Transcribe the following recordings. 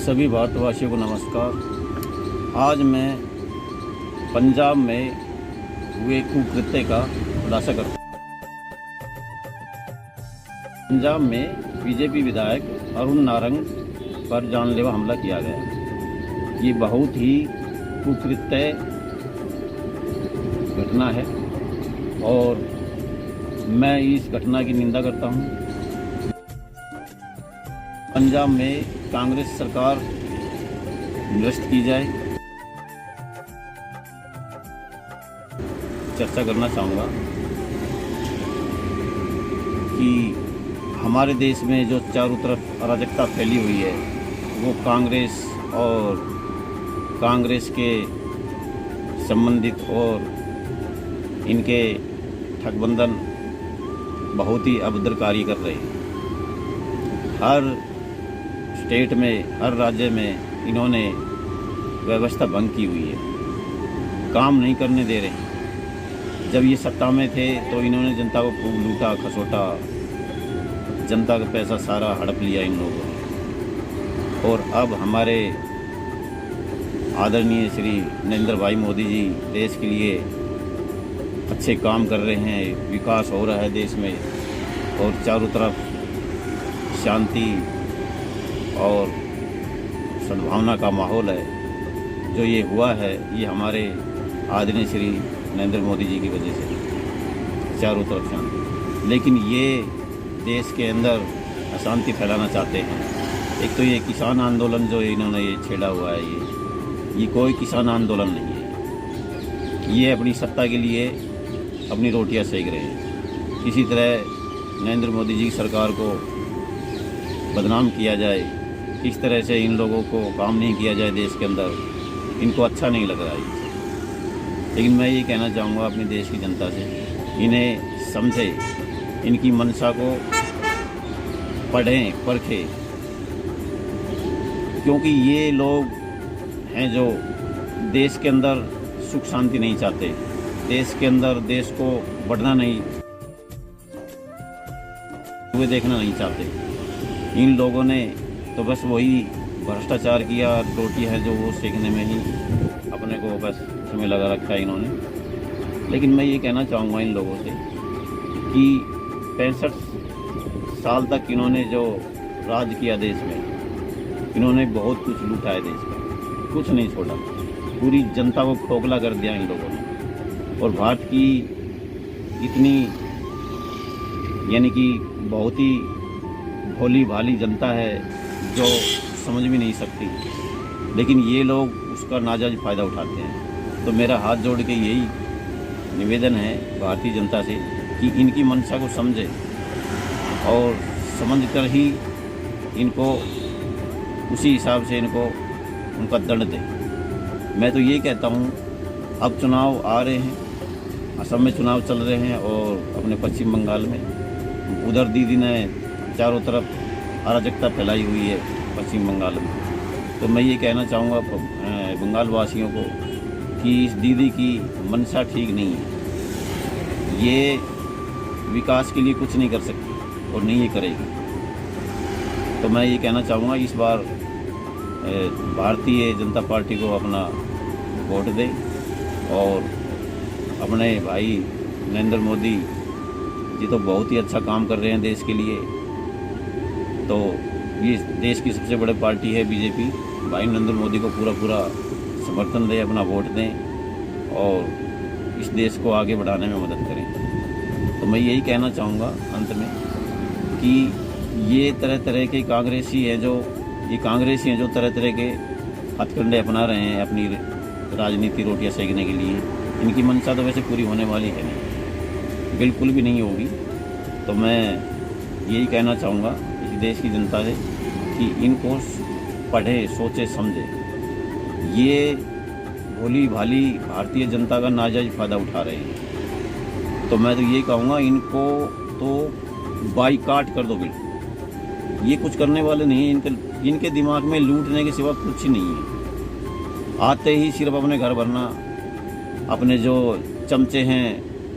सभी भारतवासियों को नमस्कार। आज मैं पंजाब में हुए कुकृत्य का खुलासा करता हूँ। पंजाब में बीजेपी विधायक अरुण नारंग पर जानलेवा हमला किया गया। ये बहुत ही कुकृत्य घटना है और मैं इस घटना की निंदा करता हूँ। पंजाब में कांग्रेस सरकार निरस्त की जाए। चर्चा करना चाहूँगा कि हमारे देश में जो चारों तरफ अराजकता फैली हुई है वो कांग्रेस और कांग्रेस के संबंधित और इनके ठगबंधन बहुत ही अभद्र कार्य कर रहे हैं। हर स्टेट में, हर राज्य में इन्होंने व्यवस्था भंग की हुई है, काम नहीं करने दे रहे। जब ये सत्ता में थे तो इन्होंने जनता को खूब लूटा खसोटा, जनता का पैसा सारा हड़प लिया इन लोगों ने। और अब हमारे आदरणीय श्री नरेंद्र भाई मोदी जी देश के लिए अच्छे काम कर रहे हैं, विकास हो रहा है देश में और चारों तरफ शांति और सद्भावना का माहौल है। जो ये हुआ है ये हमारे आदरणीय श्री नरेंद्र मोदी जी की वजह से चारों तरफ शांति। लेकिन ये देश के अंदर अशांति फैलाना चाहते हैं। एक तो ये किसान आंदोलन जो इन्होंने ये छेड़ा हुआ है, ये कोई किसान आंदोलन नहीं है। ये अपनी सत्ता के लिए अपनी रोटियां सेक रहे हैं। किसी तरह नरेंद्र मोदी जी की सरकार को बदनाम किया जाए, किस तरह से इन लोगों को काम नहीं किया जाए देश के अंदर, इनको अच्छा नहीं लग रहा है। लेकिन मैं ये कहना चाहूँगा अपने देश की जनता से, इन्हें समझे, इनकी मंशा को पढ़ें परखें, क्योंकि ये लोग हैं जो देश के अंदर सुख शांति नहीं चाहते, देश के अंदर देश को बढ़ना नहीं, वे देखना नहीं चाहते। इन लोगों ने तो बस वही भ्रष्टाचार किया, रोटी है जो वो सेकने में ही अपने को बस उसमें लगा रखा है इन्होंने। लेकिन मैं ये कहना चाहूँगा इन लोगों से कि 65 साल तक इन्होंने जो राज किया देश में, इन्होंने बहुत कुछ लूटा है देश में, कुछ नहीं छोड़ा। पूरी जनता को खोखला कर दिया इन लोगों ने। और भारत की इतनी यानी कि बहुत ही भोली भाली जनता है जो समझ भी नहीं सकती, लेकिन ये लोग उसका नाजायज फ़ायदा उठाते हैं। तो मेरा हाथ जोड़ के यही निवेदन है भारतीय जनता से कि इनकी मंशा को समझे और समझकर ही इनको उसी हिसाब से इनको उनका दंड दे। मैं तो ये कहता हूँ, अब चुनाव आ रहे हैं, असम में चुनाव चल रहे हैं और अपने पश्चिम बंगाल में, उधर दीदी ने चारों तरफ अराजकता फैलाई हुई है पश्चिम बंगाल में। तो मैं ये कहना चाहूँगा बंगाल वासियों को कि इस दीदी की मंशा ठीक नहीं है। ये विकास के लिए कुछ नहीं कर सकती और नहीं ये करेगी। तो मैं ये कहना चाहूँगा इस बार भारतीय जनता पार्टी को अपना वोट दें और अपने भाई नरेंद्र मोदी जी तो बहुत ही अच्छा काम कर रहे हैं देश के लिए। तो ये देश की सबसे बड़ी पार्टी है बीजेपी, भाई नरेंद्र मोदी को पूरा समर्थन दें, अपना वोट दें और इस देश को आगे बढ़ाने में मदद करें। तो मैं यही कहना चाहूँगा अंत में कि ये तरह तरह के कांग्रेसी हैं जो तरह तरह के हथकंडे अपना रहे हैं अपनी राजनीति रोटियां सेकने के लिए। इनकी मंशा तो वैसे पूरी होने वाली है नहीं, बिल्कुल भी नहीं होगी। तो मैं यही कहना चाहूँगा इस देश की जनता से कि इनको पढ़े, सोचे, समझे। ये भोली भाली भारतीय जनता का नाजायज फ़ायदा उठा रहे हैं। तो मैं तो यही कहूँगा इनको तो बाइकाट कर दो बिल्कुल। ये कुछ करने वाले नहीं हैं, इनके दिमाग में लूटने के सिवा कुछ नहीं है। आते ही सिर्फ अपने घर भरना, अपने जो चमचे हैं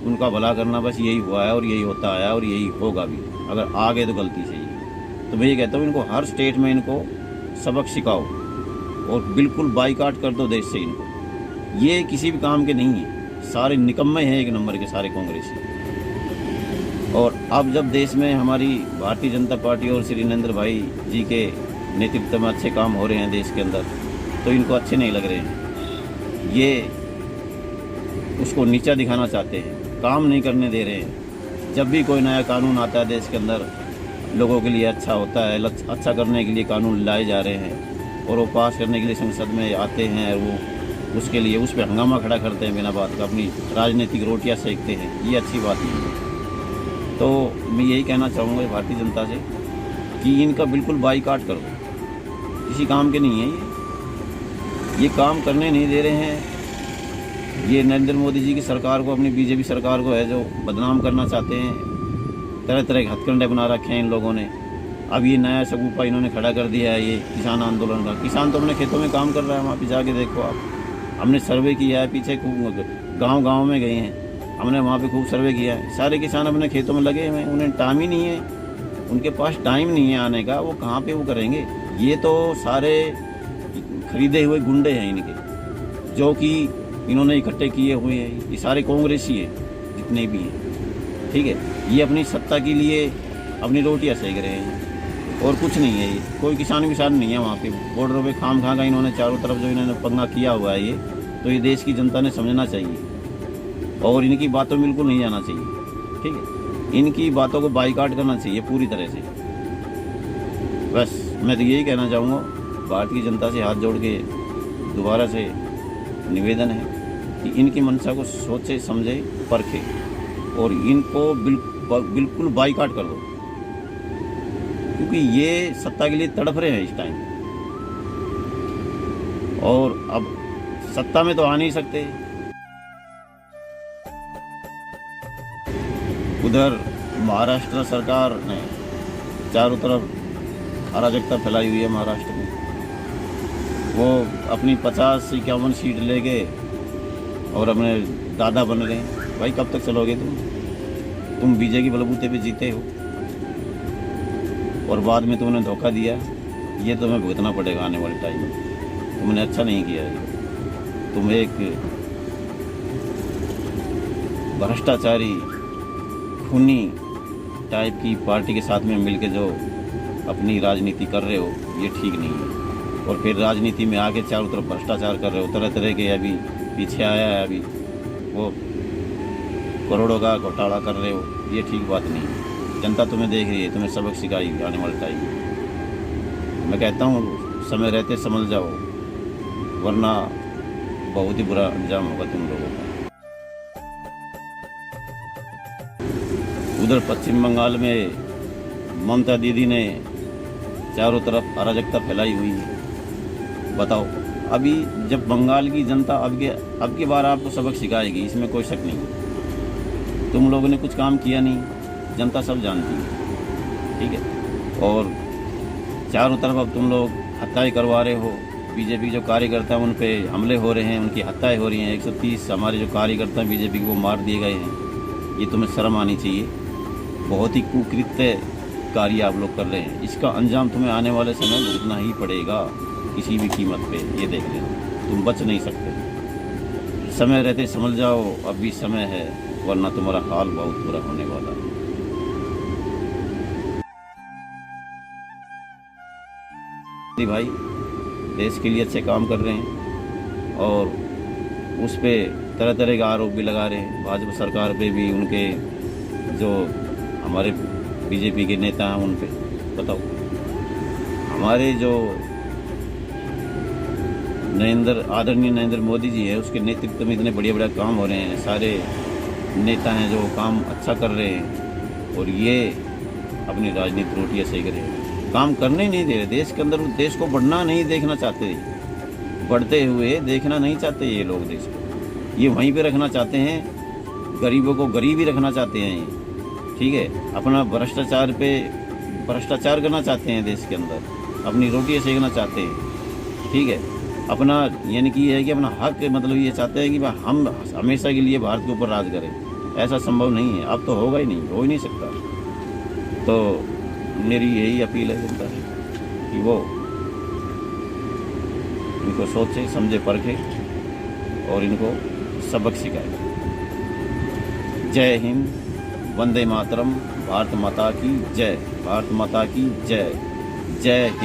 उनका भला करना, बस यही हुआ है और यही होता आया और यही होगा भी, अगर आ गए तो गलती से ही। तो मैं ये कहता हूँ इनको हर स्टेट में इनको सबक सिखाओ और बिल्कुल बाइकाट कर दो देश से इनको। ये किसी भी काम के नहीं है, सारे निकम्मे हैं एक नंबर के सारे कांग्रेसी। और अब जब देश में हमारी भारतीय जनता पार्टी और श्री नरेंद्र भाई जी के नेतृत्व में अच्छे काम हो रहे हैं देश के अंदर, तो इनको अच्छे नहीं लग रहे हैं। ये उसको नीचा दिखाना चाहते हैं, काम नहीं करने दे रहे हैं। जब भी कोई नया कानून आता है देश के अंदर, लोगों के लिए अच्छा होता है, अच्छा करने के लिए कानून लाए जा रहे हैं और वो पास करने के लिए संसद में आते हैं, वो उसके लिए उस पर हंगामा खड़ा करते हैं बिना बात का, अपनी राजनीतिक रोटियां सेकते हैं। ये अच्छी बात नहीं है। तो मैं यही कहना चाहूँगा भारतीय जनता से कि इनका बिल्कुल बाइकाट कर दो, किसी काम के नहीं है ये काम करने नहीं दे रहे हैं। ये नरेंद्र मोदी जी की सरकार को, अपनी बीजेपी सरकार को है जो बदनाम करना चाहते हैं। तरह तरह के हथकंडे बना रखे हैं इन लोगों ने। अब ये नया सगुफा इन्होंने खड़ा कर दिया है, ये किसान आंदोलन का। किसान तो अपने खेतों में काम कर रहा है, वहाँ पे जाके देखो आप। हमने सर्वे किया है, पीछे खूब गांव में गए हैं, हमने वहाँ पे खूब सर्वे किया है। सारे किसान अपने खेतों में लगे हुए हैं, उन्हें टाइम ही नहीं है, उनके पास टाइम नहीं है आने का। वो कहाँ पे वो करेंगे? ये तो सारे खरीदे हुए गुंडे हैं इनके, जो कि इन्होंने इकट्ठे किए हुए हैं। ये सारे कांग्रेसी हैं जितने भी हैं, ठीक है। ये अपनी सत्ता के लिए अपनी रोटियां सेक रहे हैं और कुछ नहीं है। ये कोई किसान नहीं है वहाँ पे। बॉर्डरों पे खाम खा का इन्होंने चारों तरफ जो इन्होंने पंगा किया हुआ है, ये तो ये देश की जनता ने समझना चाहिए और इनकी बातों में बिल्कुल नहीं जाना चाहिए, ठीक है। इनकी बातों को बाइकाट करना चाहिए पूरी तरह से। बस मैं तो यही कहना चाहूँगा, भारतीय जनता से हाथ जोड़ के दोबारा से निवेदन है कि इनकी मंशा को सोचे समझे परखे और इनको बिल्कुल बाइकाट कर दो, क्योंकि ये सत्ता के लिए तड़प रहे हैं इस टाइम और अब सत्ता में तो आ नहीं सकते। उधर महाराष्ट्र सरकार ने चारों तरफ अराजकता फैलाई हुई है। महाराष्ट्र में वो अपनी 50-51 सीट लेके और अपने दादा बन रहे हैं। भाई कब तक चलोगे तुम बीजेपी के बलबूते पे जीते हो और बाद में तुमने धोखा दिया। ये तुम्हें भुगतना पड़ेगा आने वाले टाइम में। तुमने अच्छा नहीं किया है। तुम एक भ्रष्टाचारी खूनी टाइप की पार्टी के साथ में मिलके जो अपनी राजनीति कर रहे हो, ये ठीक नहीं है। और फिर राजनीति में आके चारों तरफ भ्रष्टाचार कर रहे हो, तरह तरह के। अभी पीछे आया है अभी वो करोड़ों का घोटाला कर रहे हो, ये ठीक बात नहीं है। जनता तुम्हें देख रही है, तुम्हें सबक सिखाएगी आने वाले टाइम में। मैं कहता हूँ समय रहते समझ जाओ, वरना बहुत ही बुरा अंजाम होगा तुम लोगों का। उधर पश्चिम बंगाल में ममता दीदी ने चारों तरफ अराजकता फैलाई हुई है। बताओ, अभी जब बंगाल की जनता अब की बार आपको सबक सिखाएगी, इसमें कोई शक नहीं है। तुम लोगों ने कुछ काम किया नहीं, जनता सब जानती है, ठीक है। और चारों तरफ अब तुम लोग हत्याएं करवा रहे हो। बीजेपी जो कार्यकर्ता हैं उन पे हमले हो रहे हैं, उनकी हत्याएं हो रही हैं। 130 हमारे जो कार्यकर्ता हैं बीजेपी के, वो मार दिए गए हैं। ये तुम्हें शर्म आनी चाहिए। बहुत ही कुकृत्य कार्य आप लोग कर रहे हैं। इसका अंजाम तुम्हें आने वाले समय भुगतना ही पड़ेगा किसी भी कीमत पे। ये देख लेना, तुम बच नहीं सकते। समय रहते समझ जाओ, अब भी समय है, वरना तुम्हारा हाल बहुत बुरा होने वाला है। भाई देश के लिए अच्छे काम कर रहे हैं और उस पे तरह तरह के आरोप भी लगा रहे हैं। भाजपा सरकार पे भी, उनके जो हमारे बीजेपी के नेता हैं उन पे। बताओ, हमारे जो आदरणीय नरेंद्र मोदी जी है, उसके नेतृत्व में इतने बढ़िया काम हो रहे हैं। सारे नेता हैं जो काम अच्छा कर रहे हैं और ये अपनी राजनीतिक रोटियां सेक रहे हैं, काम करने ही नहीं दे रहे देश के अंदर। देश को बढ़ना नहीं देखना चाहते, बढ़ते हुए देखना नहीं चाहते ये लोग देश को। ये वहीं पे रखना चाहते हैं, गरीबों को गरीब ही रखना चाहते हैं ये, ठीक है। अपना भ्रष्टाचार करना चाहते हैं देश के अंदर, अपनी रोटियां सेकना चाहते हैं, ठीक है। अपना यानी कि ये है कि अपना हक, मतलब ये चाहते हैं कि हम हमेशा के लिए भारत के ऊपर राज करें। ऐसा संभव नहीं है, अब तो होगा ही नहीं, हो ही नहीं सकता। तो मेरी यही अपील है जनता से कि वो इनको सोचे समझे परखे और इनको सबक सिखाए। जय हिंद, वंदे मातरम, भारत माता की जय, भारत माता की जय, जय हिंद।